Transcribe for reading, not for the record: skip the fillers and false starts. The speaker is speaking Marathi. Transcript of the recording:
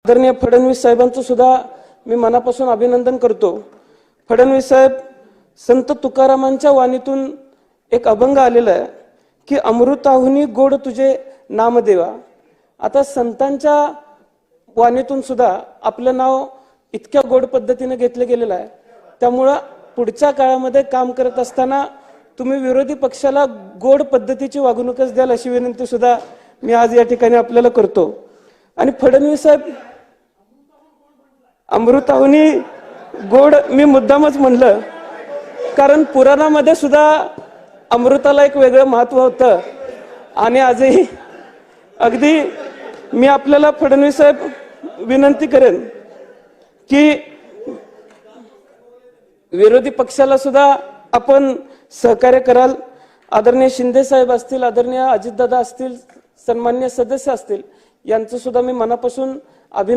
आदरणीय फडणवीस साहेबांचं सुद्धा मी मनापासून अभिनंदन करतो। फडणवीस साहेब संत तुकारामांच्या वाणीतून एक अभंग आलेला आहे की अमृताहुनी गोड तुझे नामदेवा। आता संतांच्या वाणीतून सुद्धा आपलं नाव इतक्या गोड पद्धतीने घेतलं गेलेलं आहे। त्यामुळे पुढच्या काळामध्ये काम करत असताना तुम्ही विरोधी पक्षाला गोड पद्धतीची वागणूकच द्याल अशी विनंती सुद्धा मी आज या ठिकाणी आपल्याला करतो। आणि फडणवीस साहेब अमृताहुनी गोड मी मुद्दामच म्हणलं कारण पुराणामध्ये सुद्धा अमृताला एक वेगळं महत्त्व होतं। आणि आजही अगदी मी आपल्याला फडणवीस साहेब विनंती करेन की विरोधी पक्षाला सुद्धा आपण सहकार्य कराल। आदरणीय शिंदे साहेब असतील, आदरणीय अजितदादा असतील, सन्माननीय सदस्य असतील, यांचं सुद्धा मी मनापासून अभिनंदन